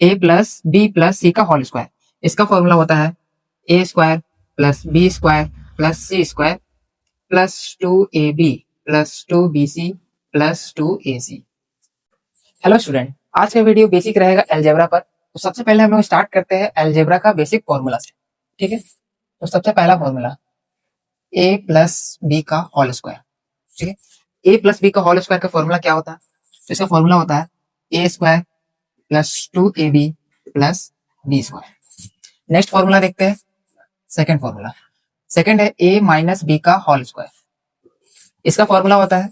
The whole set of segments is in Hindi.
ए प्लस बी प्लस सी का होल स्क्वायर। इसका फॉर्मूला होता है A square plus B square plus C square plus 2ab plus 2bc plus 2ac। Hello student, आज का वीडियो बेसिक रहेगा अलजेब्रा पर। तो सबसे पहले हम लोग स्टार्ट करते हैं अलजेब्रा का बेसिक फॉर्मूला से। ठीक है, तो सबसे पहला फॉर्मूला ए प्लस बी का होल स्क्वायर। ठीक है, ए प्लस बी का होल स्क्वायर का फॉर्मूला क्या होता है? तो इसका फॉर्मूला होता है A square plus 2ab plus B square. Next formula देखते हैं, सेकेंड फॉर्मूला। सेकेंड है ए माइनस बी का होल स्क्वायर। इसका फॉर्मूला होता है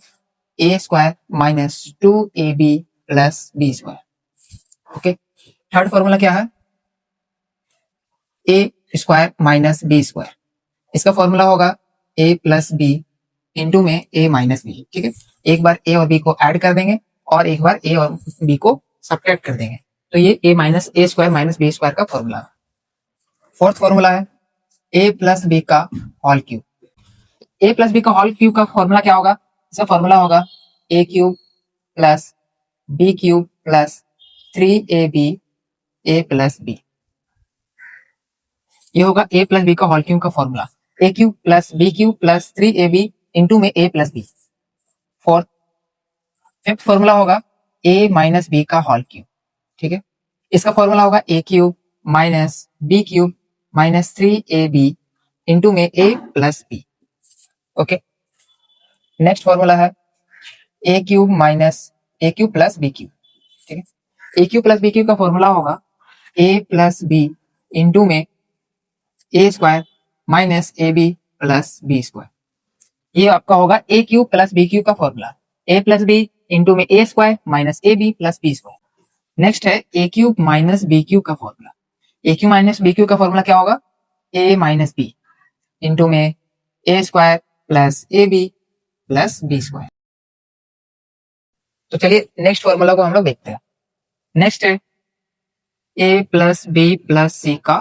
A square minus 2ab plus B square. Okay, third formula क्या है? A square minus B square. इसका फॉर्मूला होगा ए प्लस बी इंटू में ए माइनस बी। ठीक है, एक बार ए और बी को ऐड कर देंगे और एक बार ए और बी को सब्ट्रैक्ट कर देंगे, तो ये A minus A square minus B square का फॉर्मूला। फोर्थ फॉर्मूला है ए प्लस बी का whole cube. A plus B का होल क्यूब का फॉर्मूला क्या होगा? इसका फॉर्मूला होगा A cube plus B cube plus 3ab A plus B. ये होगा ए प्लस बी का होल क्यूब का formula. A cube plus B cube plus 3ab into में A plus B. Fourth fifth formula होगा ए माइनस बी का होल क्यूब। ठीक है, इसका फॉर्मूला होगा A cube minus B cube minus 3ab into में A plus B. Okay, next formula है A cube minus A cube plus B cube. ठीक है, A cube plus B cube का फॉर्मूला होगा ए प्लस बी इंटू में A square minus A B plus B square. ये आपका होगा A cube plus B cube का formula. A plus B into में A square minus A B plus B square. Next है A cube minus B cube का formula. A cube minus B cube का फॉर्मूला क्या होगा? ए माइनस बी इंटू में A square plus A B plus B square. तो चलिए नेक्स्ट फॉर्मूला को हम लोग देखते हैं। नेक्स्ट है A plus B plus C का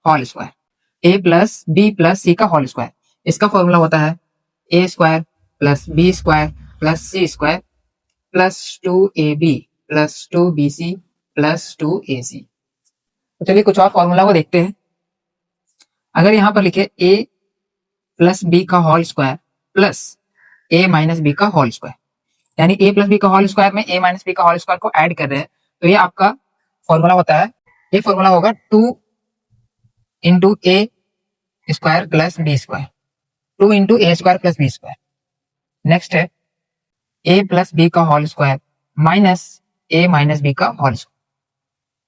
whole square. A plus B plus C का होल स्क्वायर। इसका फॉर्मूला होता है A square plus B square plus C square plus 2ab plus 2bc plus 2ac। तो चलिए कुछ और फॉर्मूला को देखते हैं। अगर यहां पर लिखे ए प्लस बी का whole square plus A minus B का होल स्क्वायर, यानी ए प्लस बी का होल स्क्वायर में ए माइनस बी का होल स्क्वायर को ऐड कर रहे हैं, तो ये आपका फॉर्मूला होता है, ये फॉर्मूला होगा 2 into A square plus B square, 2 into A square plus B square. Next है ए प्लस बी का whole square minus A minus B का होल स्क्वायर।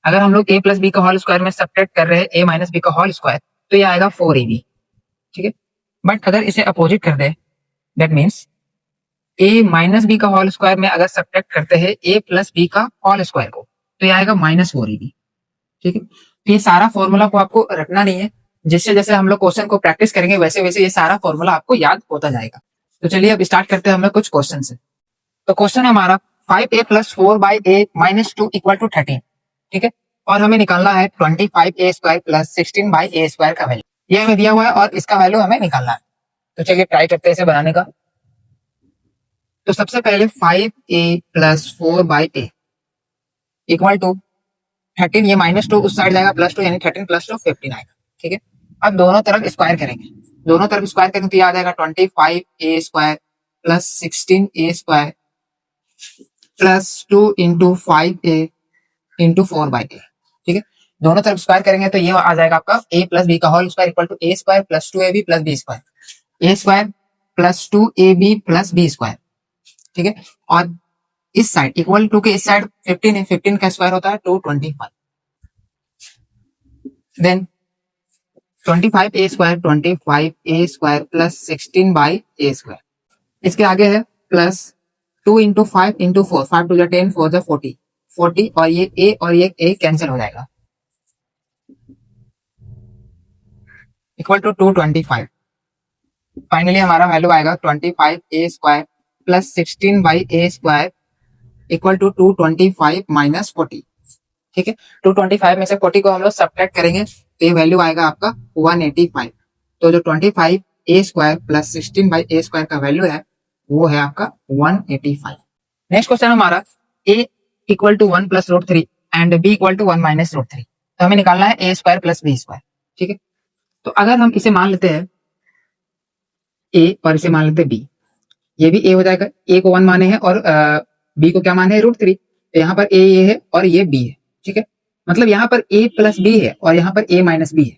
अगर हम लोग ए प्लस बी का होल स्क्वायर में सब्ट्रैक्ट कर रहे हैं ए माइनस बी का होल स्क्वायर, तो ये आएगा 4ab। ठीक है, बट अगर इसे अपोजिट कर दे, that means A minus B का होल स्क्वायर में अगर सब्ट्रैक्ट करते हैं ए प्लस बी का होल स्क्वायर को, तो ये आएगा माइनस 4ab। ठीक है, तो ये सारा फॉर्मूला को आपको रखना नहीं है, जैसे जैसे हम लोग क्वेश्चन को प्रैक्टिस करेंगे वैसे वैसे ये सारा फॉर्मूला आपको याद होता जाएगा। तो चलिए अब स्टार्ट करते हैं हम लोग कुछ क्वेश्चन से। तो क्वेश्चन है हमारा 5a plus 4/a minus 2 equal to 13। ठीक है, और हमें निकालना है 25a square plus 16/a square का वैल्यू। ये हमें दिया हुआ है और इसका वैल्यू हमें निकालना है। तो चलिए ट्राई करते हैं इसे बनाने का। तो सबसे पहले 5a plus 4/a equal to 13, ये माइनस 2 उस साइड जाएगा, प्लस 2 यानी 13 प्लस 2 15 आएगा। ठीक है, अब दोनों तरफ स्क्वायर करेंगे। दोनों तरफ स्क्वायर करेंगे तो ये आ जाएगा 25a square plus 16a square plus 2 into 5a into 4/a। ठीक है, दोनों तरफ स्क्वायर करेंगे तो ये आ जाएगा आपका a प्लस बी का whole square equal to a square plus 2ab plus b square, a square plus 2ab plus b square. ठीक है, और इस साइड इक्वल टू के इस साइड 15 है, 15 का स्क्वायर होता है 225। Then 25a square 25a square plus 16/a square. इसके आगे है प्लस 2 इंटू 5 इंटू 4, 5 टू 10 4 40 40, और ये a और ये a कैंसिल हो जाएगा, इक्वल टू 225। फाइनली हमारा वैल्यू आएगा 25a square plus 16/a square equal to 225 minus 40। ठीक है, 225 में से 40 को हम लोग सब्ट्रैक्ट करेंगे तो ये वैल्यू आएगा आपका 185। तो जो 25a square plus 16/a square का वैल्यू है वो है आपका 185। नेक्स्ट क्वेश्चन हमारा a equal to 1 plus root 3 and B equal to 1 minus root 3। तो हमें निकालना है A square plus B square. ठीक है, तो अगर हम इसे मान लेते हैं ए और इसे मान लेते हैं बी, ये भी ए हो जाएगा, ए को 1 माने हैं और बी को क्या माने हैं, रूट 3। तो यहाँ पर ए ये है और ये बी है। ठीक है, मतलब यहाँ पर ए प्लस बी है और यहाँ पर ए माइनस बी है।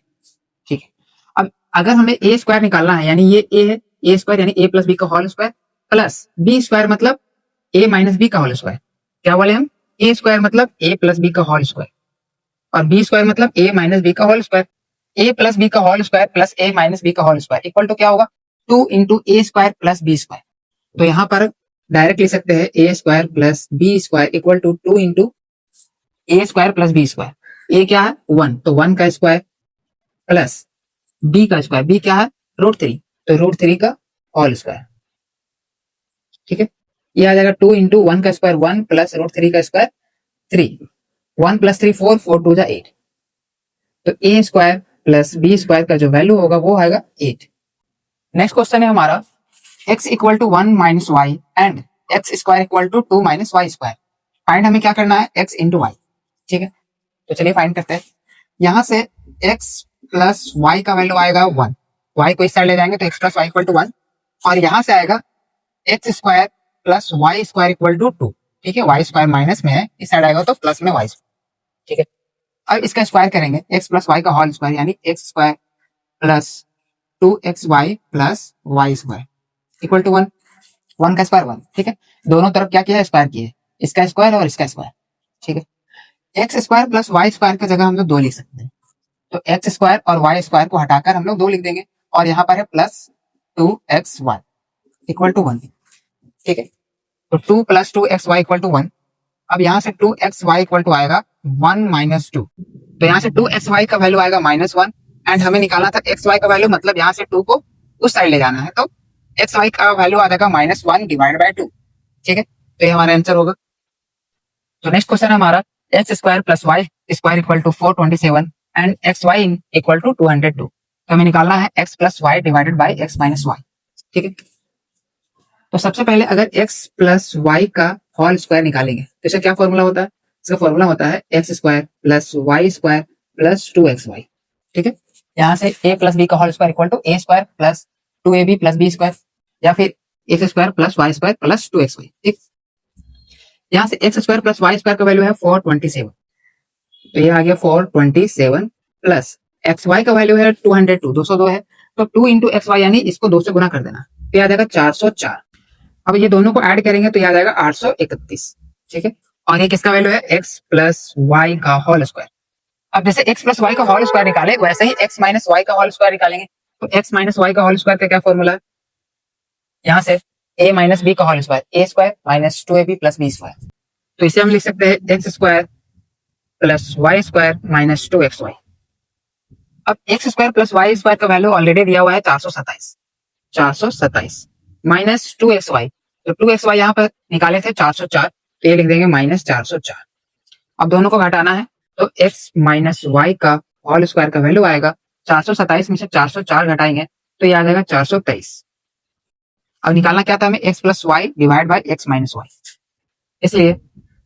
ठीक है, अब अगर हमें ए स्क्वायर निकालना है, यानी ये ए है, ए स्क्वायर यानी ए प्लस बी का whole square plus B square मतलब ए माइनस बी का होल स्क्वायर। क्या बोले हम, ए स्क्वायर मतलब ए प्लस बी का होल स्क्वायर और बी स्क्वायर मतलब ए माइनस बी का whole square. A plus B का whole square plus A minus B का होल स्क्वायर इक्वल टू क्या होगा, 2 into A square plus B square. तो यहाँ पर डायरेक्ट लिख सकते हैं A square plus B square equal to 2 into A square plus B square. A क्या है 1, तो 1 का स्क्वायर प्लस बी का स्क्वायर, बी क्या है रूट 3, तो रूट 3 का होल स्क्वायर। ठीक है, ये आ जाएगा 2 इंटू 1 का स्क्वायर 1 प्लस रूट 3 का स्क्वायर 3, 1 प्लस 3 4, 4 2 जा 8। तो ए स्क्वायर प्लस बी स्क्वायर का जो वैल्यू होगा वो आएगा 8। नेक्स्ट क्वेश्चन है हमारा x equal to 1 minus Y and X square equal to 2 minus Y square. Find हमें क्या करना है, x इंटू वाई। ठीक है, तो चलिए फाइंड करते हैं। यहाँ से x प्लस वाई का वैल्यू आएगा 1, y को इस साइड ले जाएंगे तो x plus Y equal to 1, और यहाँ से आएगा X square plus Y square equal to 2। ठीक है, वाई स्क्वायर माइनस में है, इस साइड आएगा तो प्लस में वाई स्क्वायर। ठीक है, अब इसका स्क्वायर करेंगे, एक्स प्लस वाई का होल स्क्वायर यानी X square plus 2xy plus Y square equal to 1, 1 का स्क्वायर 1। ठीक है, दोनों तरफ क्या किया है, स्क्वायर किया है, इसका स्क्वायर और इसका स्क्वायर। ठीक है, X square plus Y square की जगह हम लोग 2 लिख सकते हैं, तो एक्स स्क्वायर और वाई स्क्वायर को हटाकर हम लोग 2 लिख देंगे और यहाँ पर है प्लस 2xy इक्वल टू 1। ठीक है, तो 2 प्लस 2xy इक्वल टू 1। अब यहाँ से 2xy इक्वल टू आएगा 1 माइनस 2, तो यहाँ से 2xy का वैल्यू आएगा -1 एंड हमें निकालना था xy का वैल्यू, मतलब यहाँ से 2 को उस साइड ले जाना है, तो xy का वैल्यू आ जाएगा -1 डिवाइड बाय 2। ठीक है, तो ये हमारा आंसर होगा। तो नेक्स्ट क्वेश्चन है हमारा X square plus Y square equal to 427 and X Y equal to 202। तो हमें निकालना है x plus Y divided by X minus Y. ठीक है, तो सबसे पहले अगर x प्लस वाई का होल स्क्वायर निकालेंगे तो इसका क्या फॉर्मूला होता है, इसका फॉर्मूला होता है X square plus Y square plus 2xy। ठीक है, यहाँ से a प्लस बी का whole square equal to A square plus 2ab plus B square या फिर X square plus Y square plus 2xy। ठीक, यहाँ से X square plus Y square का वैल्यू है 427, तो ये आ गया 427 प्लस एक्स वाई का वैल्यू है 202, 202 है, तो 2 इंटू एक्स वाई यानी इसको 2 से गुना कर देना, तो ये आ जाएगा 404। अब ये दोनों को ऐड करेंगे तो ये आ जाएगा 831। ठीक है, और ये किसका वैल्यू है, x प्लस वाई का होल स्क्वायर। अब जैसे x प्लस वाई का होल स्क्वायर निकाले वैसे ही x माइनस वाई का होल स्क्वायर निकालेंगे, तो x माइनस वाई का होल स्क्वायर का क्या फॉर्मूला है, यहाँ से a माइनस बी का whole square, A square minus 2ab plus B square. तो इसे हम लिख सकते हैं X square plus Y square minus 2xy। अब X square plus Y square का वैल्यू ऑलरेडी दिया हुआ है 427 माइनस 2xy, तो 2xy यहाँ पर निकाले थे 404, तो ये लिख देंगे माइनस 404। अब दोनों को घटाना है तो x माइनस वाई का होल स्क्वायर का वैल्यू आएगा 427 में से 404 घटाएंगे तो ये आ जाएगा 423। अब निकालना क्या था हमें, x plus Y divide by X minus Y, इसलिए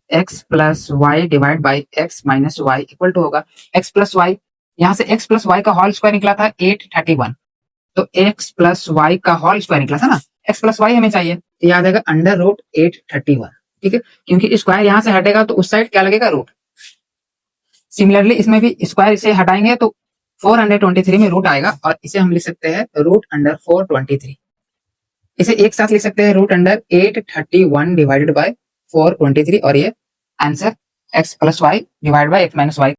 x plus Y divide by X minus Y equal to होगा x प्लस वाई, यहाँ से x प्लस वाई का होल स्क्वायर निकला था 831, तो x प्लस वाई का होल स्क्वायर निकला था ना, x प्लस वाई हमें चाहिए, तो याद आएगा अंडर रूट 831। ठीक है, क्योंकि स्क्वायर यहाँ से हटेगा तो उस साइड क्या लगेगा, रूट। सिमिलरली इसमें भी स्क्वायर इसे हटाएंगे तो 423 में रूट आएगा और इसे हम लिख सकते हैं रूट अंडर 423। इसे एक साथ लिख सकते हैं रूट अंडर 831 डिवाइडेड बाय 423 और ये answer x plus Y divide by X minus Y